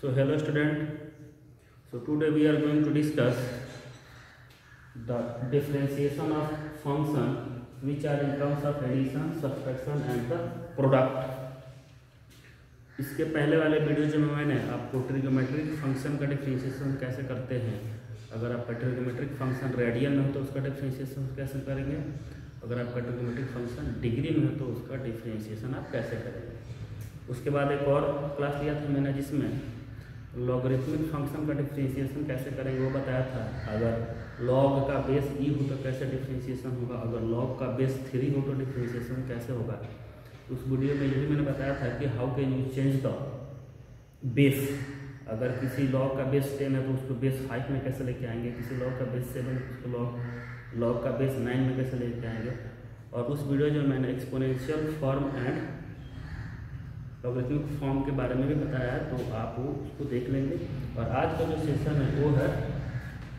So hello student. So today we are going to discuss the differentiation of function which are in terms of addition, subtraction and the product. इसके पहले वाले video में मैंने आपको trigonometric function का differentiation कैसे करते हैं। अगर आपका ट्रिग्नोमेट्रिक फंक्शन रेडियन में हो तो उसका डिफरेंशिएशन कैसे करेंगे, अगर आपका ट्रिग्नोमेट्रिक फंक्शन डिग्री में हो तो उसका डिफरेंशिएशन आप कैसे करेंगे। उसके बाद एक और क्लास लिया था मैंने जिसमें लॉगरिथमिक फंक्शन का डिफरेंशिएशन कैसे करेंगे वो बताया था। अगर लॉग का बेस ई हो तो कैसे डिफरेंशिएशन होगा, अगर लॉग का बेस 3 हो तो डिफरेंशिएशन कैसे होगा। उस वीडियो में ये भी मैंने बताया था कि how can you change the base. अगर किसी लॉग का बेस 10 है तो उसको बेस 5 में कैसे लेके आएंगे, किसी लॉग का बेस 7 है तो उसको लॉग का बेस 9 में कैसे लेके आएंगे। और उस वीडियो जो मैंने exponential form and logarithmic form के बारे में भी बताया है, तो आप उसको देख लेंगे। और आज का जो सेशन है वो है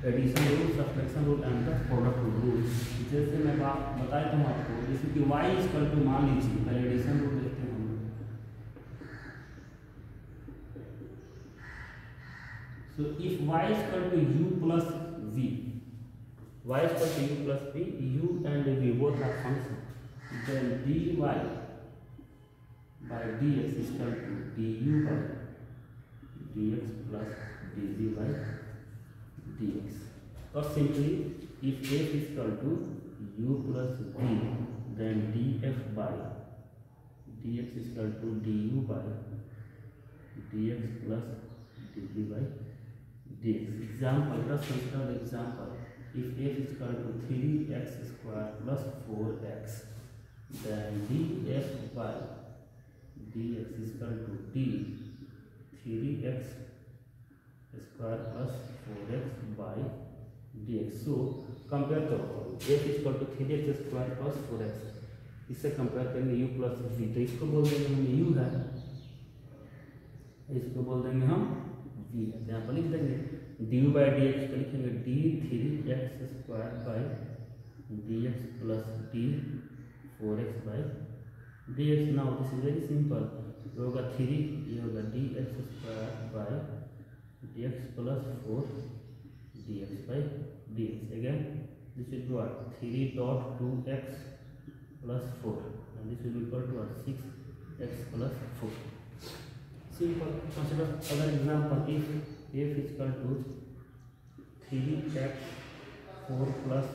addition rule, subtraction rule and the product rule. जैसे मैं बात बताया था आपको, जैसे कि y इक्वल टू, मान लीजिए पहले एडिशन रूल देखते हैं हम। So if y equal to u plus v, y equal to u plus v, u and v both are function, then dy by dx is equal to du by dx plus dv by dx. Or simply, if f is equal to u plus v, then df by dx is equal to du by dx plus dv by dx. Example, just consider the example. If f is equal to 3x square plus 4x, then df by dx is equal to d 3x square plus 4x by dx. So compare करो, f is equal to 3x square plus 4x, इससे compare करेंगे u plus v, तो इसको बोल देंगे हम u है, इसको बोल देंगे हम v है। यहाँ पर लिख देंगे du by dx को लिखेंगे d 3x square by dx plus d 4x by dx। Now this is very simple, ये होगा 3, ये होगा dx square by dx plus 4 dx by dx। Again this will be what 3 dot 2x plus 4 and this will be equal to 6x plus 4। Simple. Consider other example, if f is equal to 3x 4 plus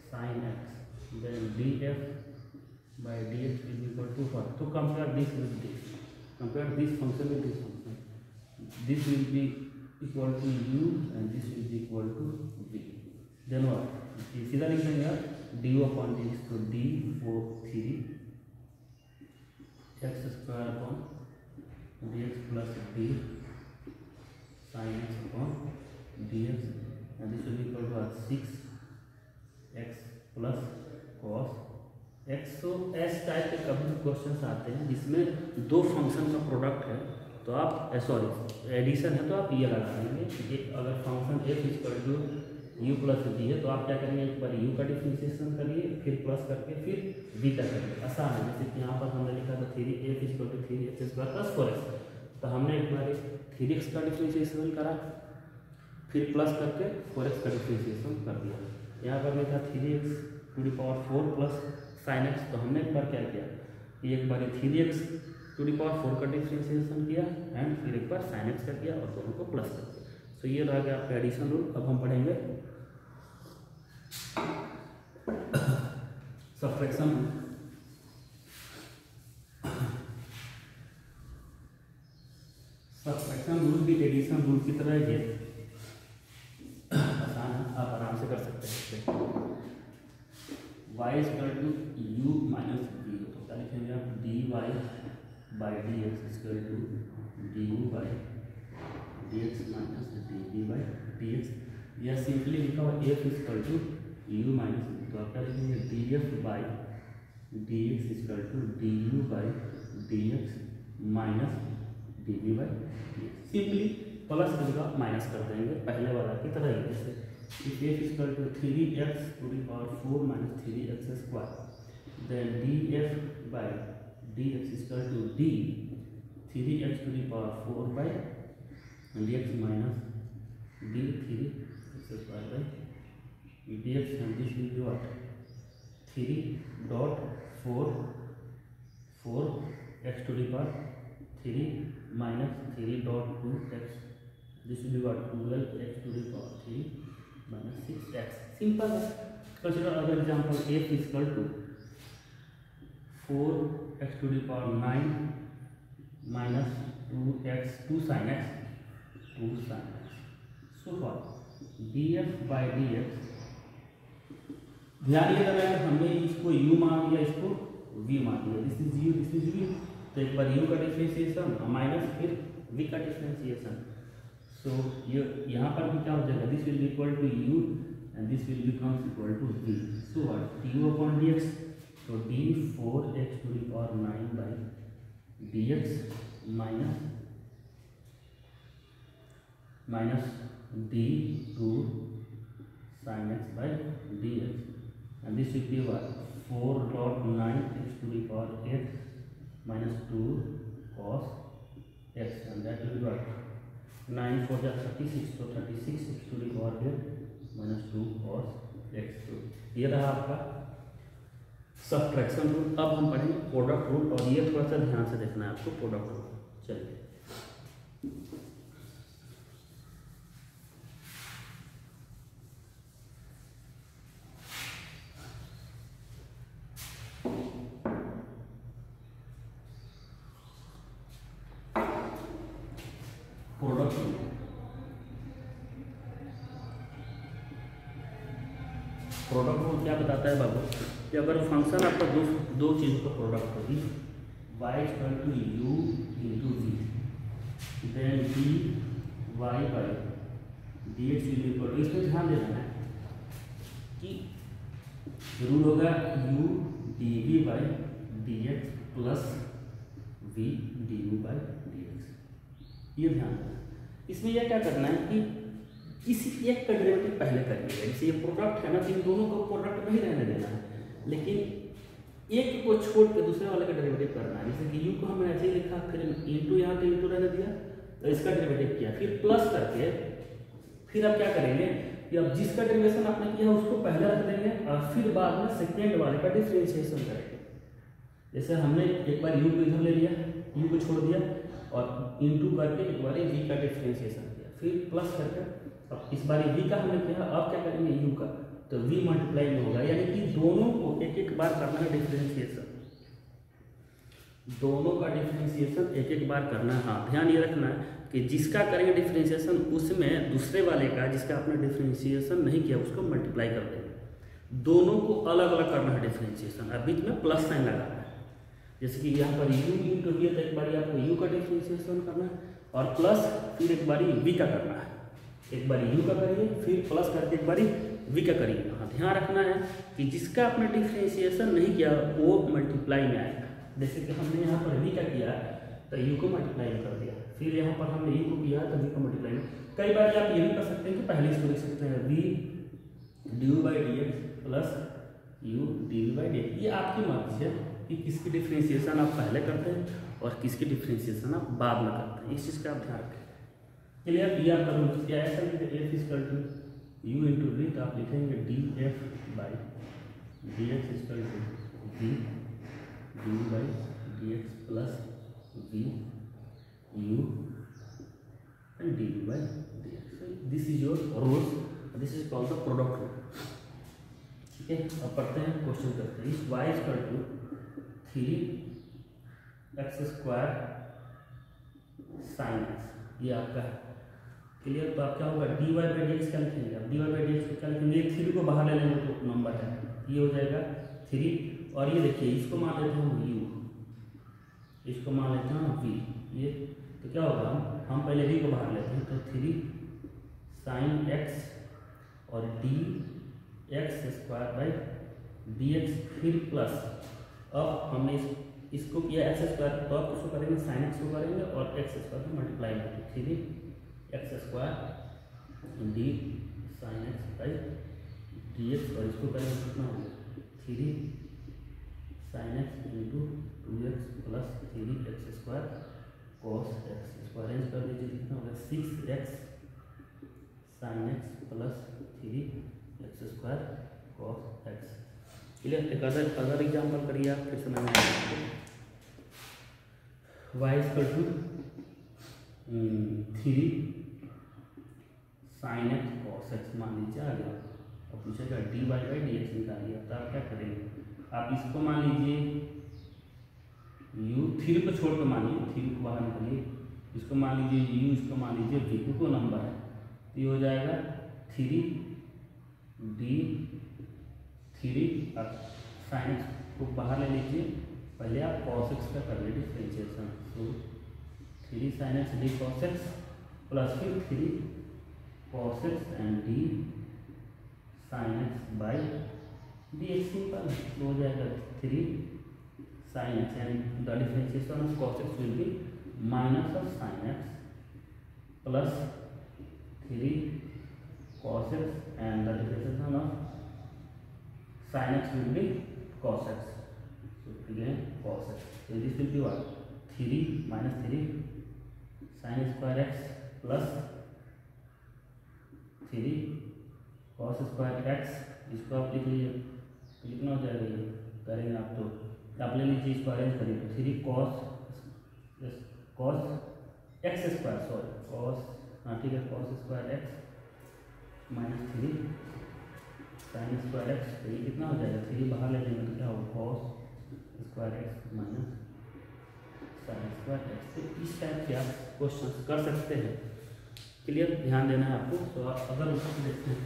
sin x, then df by dx will be equal to what? So compare this with this, compare this function with this function. This will be equal to u and this will be equal to v. Then what? सीधा लिख देंगे यार du upon dx, तो d 4 3 x square upon dx plus d sin x upon dx and this will be equal to 6x plus cos x। तो S type के कभी भी questions आते हैं जिसमें दो फंक्शन का प्रोडक्ट है, तो आप सॉरी एडिशन है तो आप ये लगा देंगे। अगर function f is equal to u plus v है तो आप क्या करेंगे, एक बार u का डिफरेंशिएशन करिए, फिर प्लस करके फिर v का करिए। आसान है। जैसे कि यहाँ पर हमने लिखा था 3 f is equal to 3x square plus 4x, तो हमने एक बार 3x का डिफरेंशिएशन करा, फिर प्लस करके 4x का डिफरेंशिएशन कर दिया। यहाँ पर मैं था 3x to the power 4 plus sin x, तो हमने एक बार क्या किया कि एक बार 3x टू द पावर 4 का डिफरेंशिएशन किया एंड फिर एक बार sin x का किया और दोनों को प्लस कर दिया। तो ये रह गया आपका एडिशन रूल। अब हम पढ़ेंगे सब्ट्रैक्शन रूल। सब्ट्रैक्शन रूल भी एडिशन रूल की तरह ही आसान है, आप आराम से कर सकते हैं। y is equal to u minus v, तो क्या लिखेंगे आप dy by dx is equal to du by dx minus dv by dx, या सिंपली लिखा हुआ f is equal to u minus v, तो आप क्या लिखेंगे df by dx is equal to du by dx minus dv by dx। Simply plus की जगह minus कर देंगे पहले वाला की तरह ही। जैसे if f is equal to 3x to the power 4 minus 3x square, then df by dx is equal to d 3x to the power 4 by dx minus d3 x square by dx, and this will be what? 3 dot 4 x to the power 3 minus 3 dot 2 x. This will be what? 12 x to the power 3 minus 6 x. Simple. Consider other example. F is equal to 4 x to the power 9 minus 2x 2 sin x 2 sin x. So far df by dx, ध्यान ये लगा हमने इसको u मान लिया, इसको v मान लिया. This is u, this is v. तो एक बार u का डिफरेंशिएशन माइनस फिर v का डिफरेंशिएशन. सो यहाँ पर भी क्या हो जाएगा? This will be equal to u and this will becomes equal to v. So what? du upon dx. तो d 4x to the power 9 by dx minus d 2 sin x by dx, and this will be what? 4 dot 9 x to the power x minus 2 cos x, and that will be what? 9 4 जा 36, so 36 x to the power x minus 2 cos x. तो ये रहा आपका subtraction rule. अब हम पढ़ेंगे product rule, और ये थोड़ा सा ध्यान से देखना है आपको प्रोडक्ट रूल. चलिए प्रोडक्ट रूल. प्रोडक्ट रूल क्या बताता है बाबू? कि अगर फंक्शन आपका दो चीज़ों का प्रोडक्ट होगी, y equal to u into v, then dy by dx will equal to, इसमें ध्यान देना है कि रूल होगा u dv by dx plus v du by dx. ये ध्यान देना. इसमें यह क्या करना है कि किसी एक का डेरिवेटिव पहले करेंगे. जैसे ये प्रोडक्ट है ना, तो इन दोनों को प्रोडक्ट नहीं रहने देना है, लेकिन एक को छोड़ के दूसरे वाले का डेरिवेटिव करना है. जैसे कि u को हमने ऐसे ही लिखा, फिर इंटू यहाँ पे इंटू रहने दिया, तो इसका डेरिवेटिव किया, फिर प्लस करके फिर आप क्या करेंगे कि अब जिसका डेरिवेशन आपने किया उसको पहले रख देंगे, और फिर बाद में सेकेंड वाले का डिफ्रेंशिएशन करेंगे. जैसे हमने एक बार u को इधर ले लिया, u को छोड़ दिया, और इंटू करके एक बार v का डिफ्रेंशिएशन किया, फिर प्लस करके अब इस बार v का हमने किया, अब क्या करेंगे u का, तो v मल्टीप्लाई में होगा. यानी कि दोनों को एक एक बार करना है डिफ्रेंशिएशन, दोनों का डिफ्रेंशिएशन एक एक बार करना है. हाँ, ध्यान ये रखना है कि जिसका करेंगे डिफ्रेंशिएशन उसमें दूसरे वाले का जिसका आपने डिफ्रेंशिएशन नहीं किया उसको मल्टीप्लाई कर देंगे. दोनों को अलग अलग करना है डिफ्रेंशिएशन, अब बीच में प्लस साइन लगाना है. जैसे कि यहाँ पर u इंटू v, तो एक बार आपको u का डिफ्रेंशिएशन करना है, और प्लस फिर एक बार v का करना है. एक बार u का करिए, फिर प्लस करके एक बार v का करिए. हाँ, ध्यान रखना है कि जिसका आपने डिफ्रेंशिएशन नहीं किया वो मल्टीप्लाई में आएगा. जैसे कि हमने यहाँ पर v का किया तो u को मल्टीप्लाई में कर दिया, फिर यहाँ पर हमने u को किया तो v को मल्टीप्लाई में. कई बार आप ये भी कर सकते हैं कि पहले इसको लिख सकते हैं v du by dx plus u dv by dx. ये आपकी मर्जी है कि किसकी डिफ्रेंशिएशन आप पहले करते हैं और किसकी डिफ्रेंशिएशन आप बाद में करते हैं. इस चीज़ का आप ध्यान रखें. चलिए अब ये आप करोगे क्या ऐसा लिखते f equal to u into v, तो आप लिखेंगे df by dx equal to v du by dx plus v u and dv by dx. This is your rules, this is called the product rule. ठीक है, अब पढ़ते हैं, question करते हैं. इस y equal to 3x square sine x, ये आपका है. क्लियर? तो आप क्या होगा dy बाई dx क्या लिखेंगे? अब dy बाई dx को क्या लिखेंगे? 3 को बाहर ले लेंगे तो नंबर है, ये हो जाएगा 3. और ये देखिए इसको मान लेते हैं u, इसको मान लेते हैं v. ये तो क्या होगा, हम पहले v को बाहर लेते हैं, तो 3 साइन x और dx स्क्वायर बाई dx, फिर प्लस. अब हमने इसको किया एक्स स्क्वायर, तो आप उसको करेंगे साइन एक्स को करेंगे और एक्स स्क्वायर को मल्टीप्लाई करेंगे. 3x square D sine X by D X, और इसको करेंगे कितना होगा 3 sine X into 2x plus 3x square cos X, इसको अरेंज कर दीजिए, कितना होगा 6x sine X plus 3x² cos X. Clear. एक अदर एग्जाम्पल करिए आप, फिर समझ में आएगा। y equal to 3 sine X cos X मान लीजिए आ गया, और पूछेगा dy/dx निकालिए। तो आप क्या करेंगे, आप इसको मान लीजिए u, 3 को छोड़ कर मानिए, 3 को बाहर निकालिए, इसको मान लीजिए u, इसको मान लीजिए v, को नंबर है, तो ये हो जाएगा 3d3 आप साइन एक्स को बाहर ले लीजिए, पहले आप कॉस एक्स का कर लीजिए डिफरेंशिएशन, तो 3 sine x D cos x plus फिर 3 cos x and D sine X by D x, simple. तो हो जाएगा 3 sine x and the differentiation of cos x will be minus of sine X plus 3 cos x and the differentiation of sin x will be cos x. So again cos x. So this will be what? 3 minus 3 sin square x plus 3 cos square x. इसको आप लिख लीजिए, तो कितना हो जाएगा, ये करेंगे आप तो आप ले लीजिए, इसको अरेंज करिए, तो 3 cos x square, sorry cos, हाँ ठीक है, cos square x minus 3 sine square x, तो ये कितना हो जाएगा, 3 बाहर ले लेंगे तो क्या होगा, cos square x minus sine square x. तो इस टाइप के आप क्वेश्चन कर सकते हैं। क्लियर, ध्यान देना है आपको। तो आप अगर उसको देखते हैं,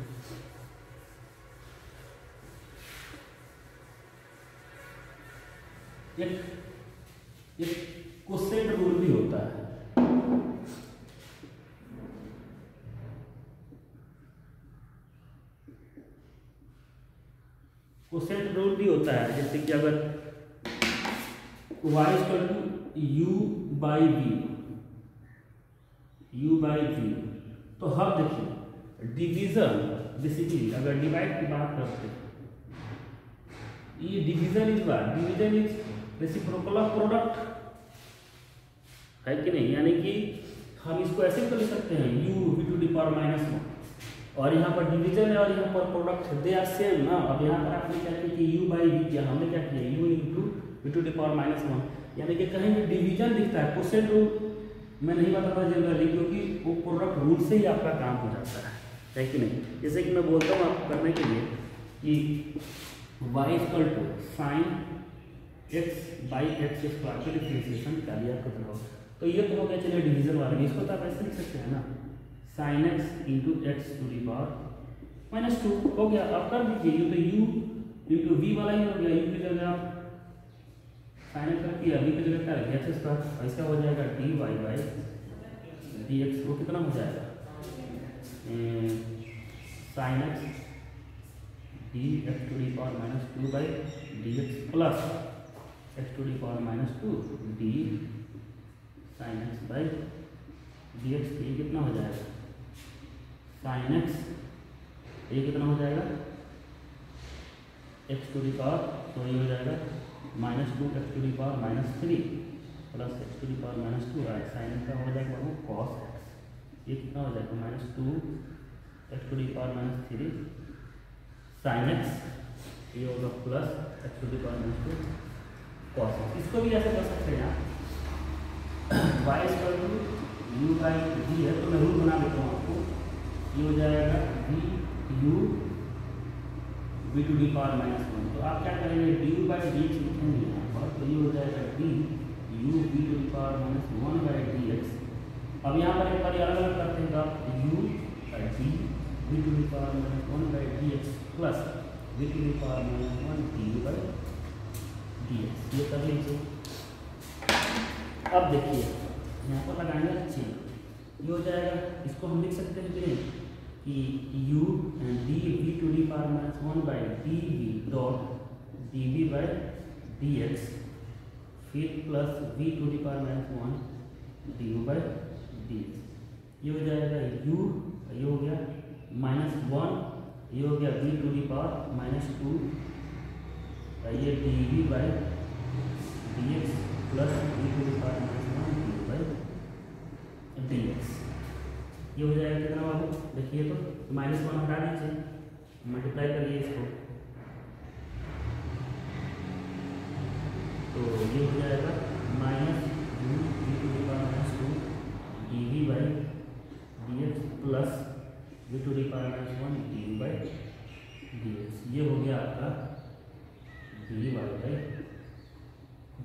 एक कोसेट रूल भी होता है। कोसेट रूल भी होता है, जैसे कि अगर y इक्वल टू u/v, तो हम देखिए डिवीजन, बेसिकली अगर डिवाइड की बात करते हैं, ये division is what, division is reciprocal of product, है कि नहीं। यानी कि हम इसको ऐसे कर सकते हैं u⁻⁻1, और यहाँ पर डिवीजन है और यहाँ पर प्रोडक्ट, दे आर सेम ना। अब यहाँ पर आपने क्या किया कि u/v किया, हमने क्या किया u⁻⁻1, यानी कि कहीं भी डिवीजन दिखता है, कोसेट रूल मैं नहीं बताता जनरली, क्योंकि वो प्रोडक्ट रूल से ही आपका काम हो जाता है कि नहीं। जैसे कि मैं बोलता हूँ आपको करने के लिए कि y equal to sign x/x² की डिफरेंशिएशन निकालिए, आप कितना होगा। तो ये तो हो गया, चलिए डिवीजन वाले, इसको तो आप ऐसे लिख सकते हैं ना, साइन x इंटू x⁻² हो गया। आप कर दीजिए, ये तो u इंटू v वाला ही हो गया, u की जगह आप साइन एक्स रखिए, v की जगह क्या रखिए x², इसका हो जाएगा dy/dx, वो कितना हो जाएगा sine x dx⁻² plus x⁻² d sine x/dx, ये कितना हो जाएगा साइन x, ये कितना हो जाएगा x⁻, तो ये हो जाएगा -2 x⁻³ प्लस x⁻² साइन का हो जाएगा वो cos x, ये कितना हो जाएगा -2 x⁻³ साइन x, ये होगा प्लस x⁻² cos x। इसको भी ऐसे कर सकते हैं आप, y इक्वल टू u/v है, तो मैं रूल बना देता हूँ आपको, ये हो जाएगा v⁻⁻1, तो आप क्या करेंगे du/dx लिखेंगे यहाँ पर, तो ये हो जाएगा du⁻⁻1/dx। अब यहाँ पर एक बार अलग अलग करते हैं, तो आप u/v⁻⁻1/dx प्लस v⁻⁻1/dx, ये कर लीजिए। अब देखिए यहाँ पर लगाएंगे अच्छे, ये हो जाएगा, इसको हम लिख सकते हैं कि u and dv⁻⁻1/dv dot dv/dx, फिर प्लस v⁻⁻1 du/dx, ये हो जाएगा u, ये हो गया -1, ये हो गया v⁻⁻2, ये dv/dx plus v⁻⁻1 du/dx। dx। ये हो जाएगा कितना बाबू, देखिए तो -1 हटा दीजिए, मल्टीप्लाई करिए इसको, तो ये हो जाएगा -2 dv by dx plus v⁻⁻1 dv by dx। ये हो गया आपका dy बाई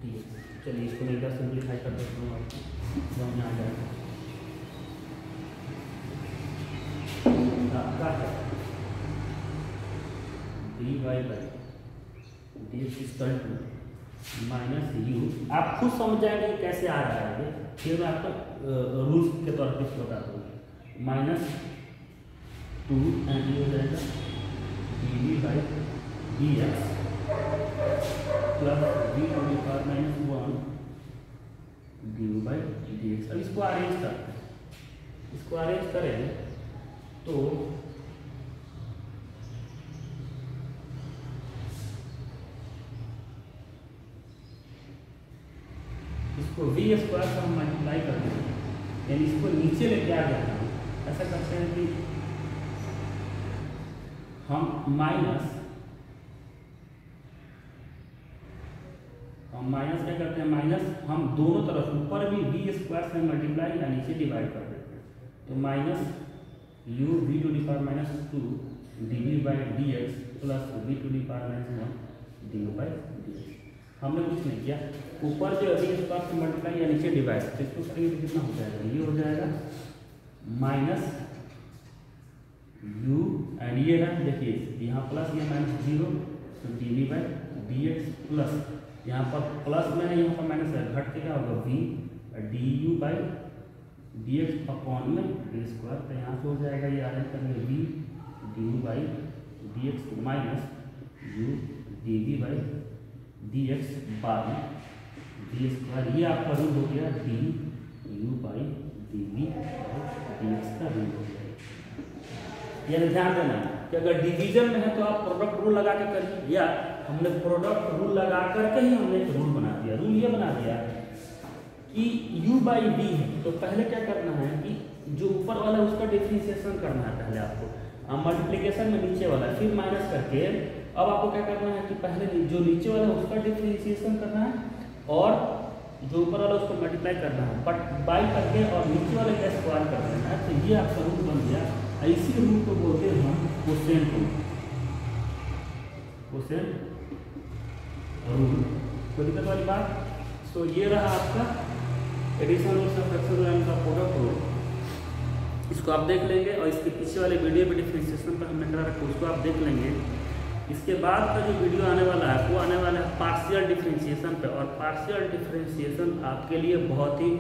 dx। चलिए इसको मैं इधर सिंप्लीफाई कर देता हूँ, आपको समझ में आ जाएगा। आपका है dy by dx equal to -u। आप खुद समझ जाएंगे कि कैसे आ रहा है ये, फिर मैं आपको रूल्स के तौर पर बता दूँगा। -2 एंड ये हो जाएगा dv by dx plus v⁻⁻1 dv by dx। अब इसको अरेंज करते हैं, इसको अरेंज करें तो इसको v² से हम मल्टीप्लाई कर देंगे, यानी इसको नीचे लेके आ जाना है। ऐसा करते हैं कि हम माइनस क्या करते हैं, माइनस हम दोनों तरफ ऊपर भी v² से मल्टीप्लाई या नीचे डिवाइड कर देते हैं, तो -u v⁻⁻2 dv by dx plus v⁻⁻1 dv by dx। हमने कुछ नहीं किया, ऊपर जो v² से मल्टीप्लाई या नीचे डिवाइड, तो इसको करेंगे तो कितना हो जाएगा, ये हो जाएगा -u एंड ये ना देखिए यहाँ प्लस ये -0, तो dv बाई dx प्लस यहाँ पर प्लस में है, यहाँ पर माइनस है, घट के क्या होगा v du by dx upon में d²। तो यहाँ से हो जाएगा ये अरेंज करेंगे v du by dx minus u dv by dx by d²। ये आपका रूल हो गया du बाई dv dx का रूल हो गया। ये ध्यान देना कि अगर डिवीजन में है तो आप प्रोडक्ट रूल लगा के करिए, या हमने प्रोडक्ट रूल लगा करके ही हमने एक रूल बना दिया। रूल ये बना दिया कि u बाई v है, तो पहले क्या करना है कि जो ऊपर वाला है उसका डिफरेंशिएशन करना है पहले आपको, मल्टीप्लिकेशन में नीचे वाला, फिर माइनस करके अब आपको क्या करना है कि पहले जो नीचे वाला है उसका डिफरेंशिएशन करना है और जो ऊपर वाला उसको मल्टीप्लाई करना है, बट बाई करके और नीचे वाले का स्क्वायर कर देना है। तो ये आपका रूल बन गया। इसी रूल को बोलते हैं हम कोसेंट रूल। कोसेंट रूल कोई दिक्कत वाली बात। तो ये रहा आपका एडिशन रूल, सब्ट्रैक्शन रूल का प्रोडक्ट रूल। इसको आप देख लेंगे और इसके पीछे वाले वीडियो पे डिफरेंशिएशन पर हमने करा रखा, उसको आप देख लेंगे। इसके बाद का जो वीडियो आने वाला है वो आने वाला है पार्शियल डिफरेंशिएशन पे, और पार्शियल डिफरेंशिएशन आपके लिए बहुत ही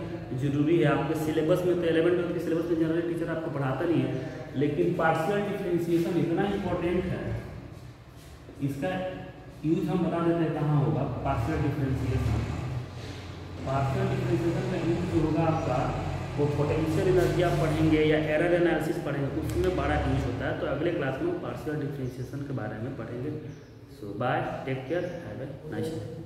ज़रूरी है। आपके सिलेबस में तो 11th के सिलेबस में जनरली टीचर आपको पढ़ाता नहीं है, लेकिन पार्शियल डिफरेंशिएशन इतना इम्पोर्टेंट है, इसका यूज हम बता देते हैं कहाँ होगा। पार्शियल डिफरेंशिएशन का यूज जो होगा आपका वो पोटेंशियल एनर्जी आप पढ़ेंगे या एरर एनालिसिस पढ़ेंगे, उसमें बड़ा यूज होता है। तो अगले क्लास में पार्शियल डिफरेंशिएशन के बारे में पढ़ेंगे। So bye, take care, have a nice day.